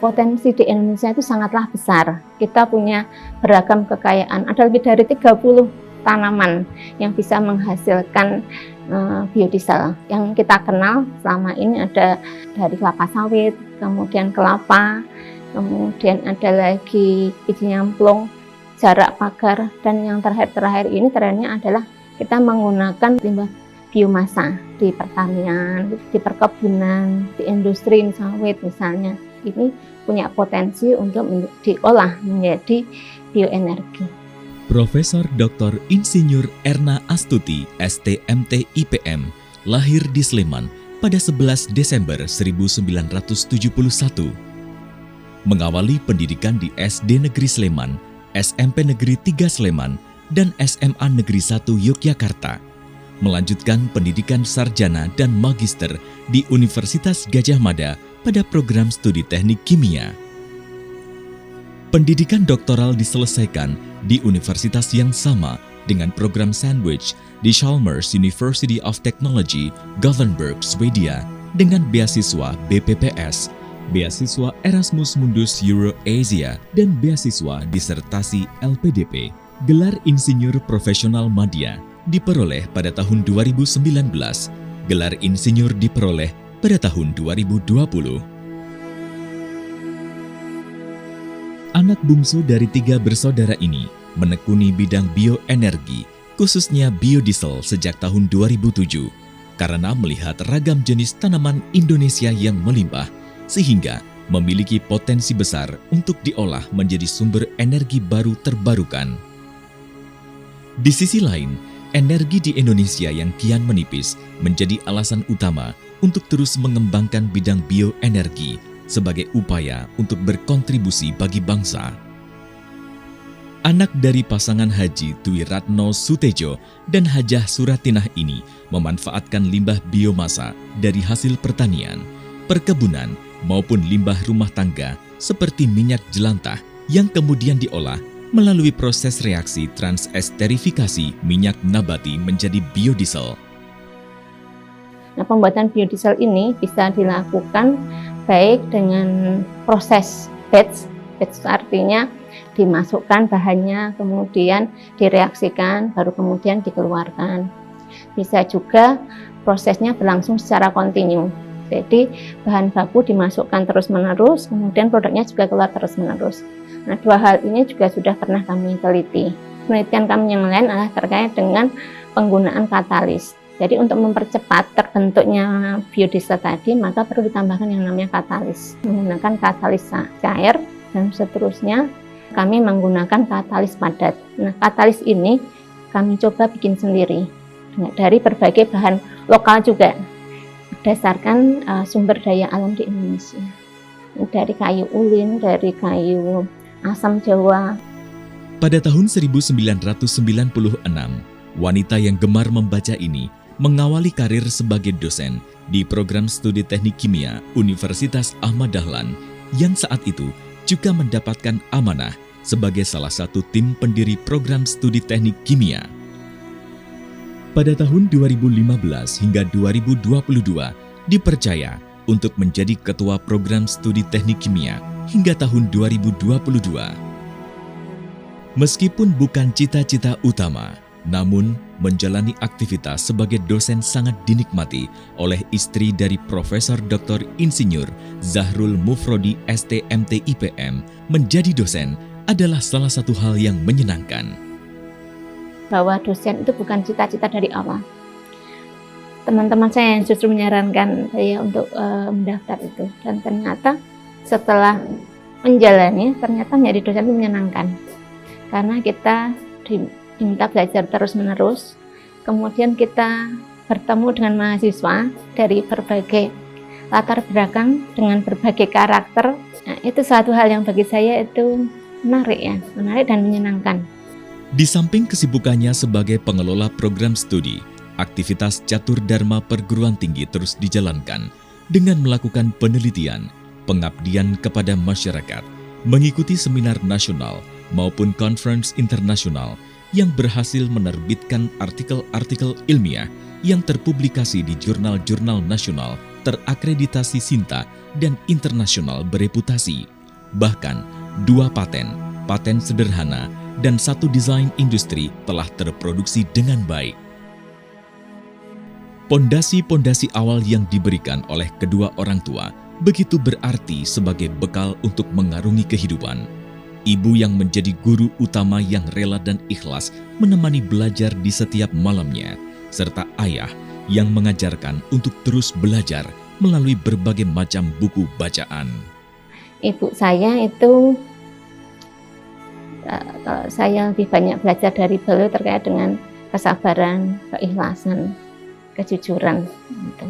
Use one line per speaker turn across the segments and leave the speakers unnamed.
Potensi di Indonesia itu sangatlah besar. Kita punya beragam kekayaan. Ada lebih dari 30 tanaman yang bisa menghasilkan biodiesel. Yang kita kenal selama ini ada dari kelapa sawit, kemudian kelapa, kemudian ada lagi biji nyamplung, jarak pagar, dan yang terakhir ini trennya adalah kita menggunakan limbah biomasa di pertanian, di perkebunan, di industri sawit misalnya. Ini punya potensi untuk diolah menjadi bioenergi.
Profesor Dr. Insinyur Erna Astuti, STMT IPM, lahir di Sleman pada 11 Desember 1971. Mengawali pendidikan di SD Negeri Sleman, SMP Negeri 3 Sleman, dan SMA Negeri 1 Yogyakarta. Melanjutkan pendidikan sarjana dan magister di Universitas Gadjah Mada pada program studi teknik kimia. Pendidikan doktoral diselesaikan di universitas yang sama dengan program sandwich di Chalmers University of Technology, Gothenburg, Swedia dengan beasiswa BPPS, beasiswa Erasmus Mundus Euro-Asia, dan beasiswa disertasi LPDP. Gelar Insinyur Profesional Madya diperoleh pada tahun 2019, gelar Insinyur diperoleh pada tahun 2020. Anak bungsu dari 3 bersaudara ini menekuni bidang bioenergi, khususnya biodiesel sejak tahun 2007, karena melihat ragam jenis tanaman Indonesia yang melimpah, sehingga memiliki potensi besar untuk diolah menjadi sumber energi baru terbarukan. Di sisi lain, energi di Indonesia yang kian menipis menjadi alasan utama untuk terus mengembangkan bidang bioenergi sebagai upaya untuk berkontribusi bagi bangsa. Anak dari pasangan Haji Dwi Ratno Sutejo dan Hajah Suratinah ini memanfaatkan limbah biomasa dari hasil pertanian, perkebunan, maupun limbah rumah tangga seperti minyak jelantah yang kemudian diolah melalui proses reaksi transesterifikasi minyak nabati menjadi biodiesel.
Nah, pembuatan biodiesel ini bisa dilakukan baik dengan proses batch artinya dimasukkan bahannya, kemudian direaksikan, baru kemudian dikeluarkan. Bisa juga prosesnya berlangsung secara kontinu. Jadi bahan baku dimasukkan terus-menerus, kemudian produknya juga keluar terus-menerus. Nah, 2 hal ini juga sudah pernah kami teliti. Penelitian kami yang lain adalah terkait dengan penggunaan katalis. Jadi untuk mempercepat terbentuknya biodiesel tadi, maka perlu ditambahkan yang namanya katalis. Menggunakan katalis cair dan seterusnya kami menggunakan katalis padat. Nah, katalis ini kami coba bikin sendiri dari berbagai bahan lokal juga, berdasarkan sumber daya alam di Indonesia. Dari kayu ulin, dari kayu asam Jawa.
Pada tahun 1996, wanita yang gemar membaca ini mengawali karir sebagai dosen di program studi teknik kimia Universitas Ahmad Dahlan yang saat itu juga mendapatkan amanah sebagai salah satu tim pendiri program studi teknik kimia. Pada tahun 2015 hingga 2022 dipercaya untuk menjadi ketua program studi teknik kimia hingga tahun 2022. Meskipun bukan cita-cita utama, namun menjalani aktivitas sebagai dosen sangat dinikmati oleh istri dari Profesor Dr. Insinyur Zahrul Mufrodi STMT IPM. Menjadi dosen adalah salah satu hal yang menyenangkan.
Bahwa dosen itu bukan cita-cita dari awal. Teman-teman saya yang justru menyarankan saya untuk mendaftar itu. Dan ternyata setelah menjalani, ternyata menjadi dosen itu menyenangkan. Karena kita diminta belajar terus-menerus, kemudian kita bertemu dengan mahasiswa dari berbagai latar belakang dengan berbagai karakter. Nah, itu suatu hal yang bagi saya itu menarik dan menyenangkan.
Di samping kesibukannya sebagai pengelola program studi, aktivitas Catur Dharma Perguruan Tinggi terus dijalankan dengan melakukan penelitian, pengabdian kepada masyarakat, mengikuti seminar nasional maupun conference internasional yang berhasil menerbitkan artikel-artikel ilmiah yang terpublikasi di jurnal-jurnal nasional terakreditasi Sinta dan internasional bereputasi. Bahkan 2 paten, paten sederhana, dan 1 desain industri telah terproduksi dengan baik. Pondasi-pondasi awal yang diberikan oleh kedua orang tua begitu berarti sebagai bekal untuk mengarungi kehidupan. Ibu yang menjadi guru utama yang rela dan ikhlas menemani belajar di setiap malamnya, serta ayah yang mengajarkan untuk terus belajar melalui berbagai macam buku bacaan.
Ibu saya itu, kalau saya lebih banyak belajar dari beliau terkait dengan kesabaran, keikhlasan, kejujuran. Gitu.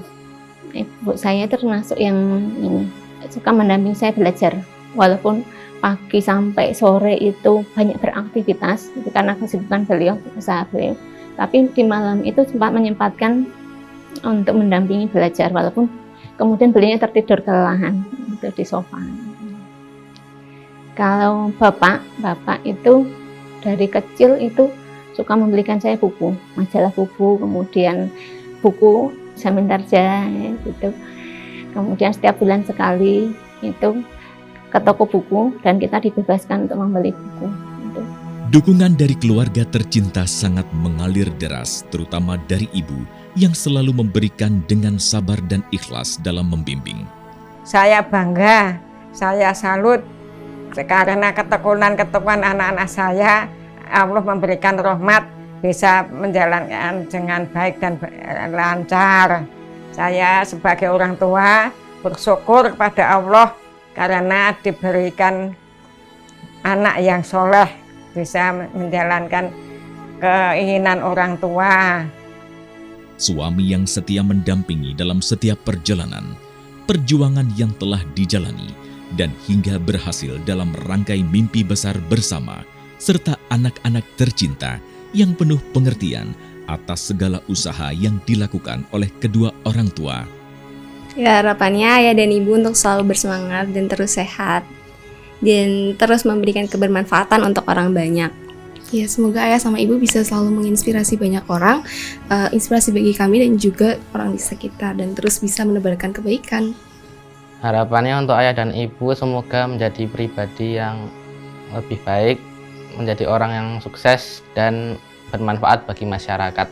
Ibu saya itu termasuk yang ini, suka mendampingi saya belajar, walaupun pagi sampai sore itu banyak beraktivitas, itu karena kesibukan beliau, usaha beliau. Tapi di malam itu sempat menyempatkan untuk mendampingi belajar, walaupun kemudian beliau tertidur kelelahan itu di sofa. Kalau bapak itu dari kecil itu suka membelikan saya buku, majalah buku, kemudian buku Samin Tarja gitu. Kemudian setiap bulan sekali itu ke toko buku dan kita dibebaskan untuk membeli buku. Gitu.
Dukungan dari keluarga tercinta sangat mengalir deras, terutama dari ibu yang selalu memberikan dengan sabar dan ikhlas dalam membimbing.
Saya bangga, saya salut karena ketekunan anak-anak saya. Allah memberikan rahmat, bisa menjalankan dengan baik dan lancar. Saya sebagai orang tua bersyukur kepada Allah karena diberikan anak yang soleh, bisa menjalankan keinginan orang tua.
Suami yang setia mendampingi dalam setiap perjalanan, perjuangan yang telah dijalani, dan hingga berhasil dalam rangkai mimpi besar bersama, serta anak-anak tercinta yang penuh pengertian atas segala usaha yang dilakukan oleh kedua orang tua.
Ya, harapannya ayah dan ibu untuk selalu bersemangat dan terus sehat, dan terus memberikan kebermanfaatan untuk orang banyak.
Ya, semoga ayah sama ibu bisa selalu menginspirasi banyak orang, inspirasi bagi kami dan juga orang di sekitar, dan terus bisa menebarkan kebaikan.
Harapannya untuk ayah dan ibu semoga menjadi pribadi yang lebih baik, menjadi orang yang sukses dan bermanfaat bagi masyarakat.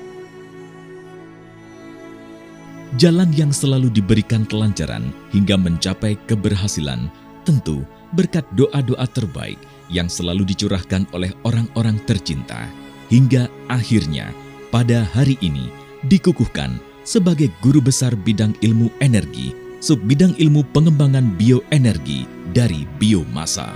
Jalan yang selalu diberikan kelancaran hingga mencapai keberhasilan tentu berkat doa-doa terbaik yang selalu dicurahkan oleh orang-orang tercinta. Hingga akhirnya pada hari ini dikukuhkan sebagai guru besar bidang ilmu energi, subbidang ilmu pengembangan bioenergi dari biomasa.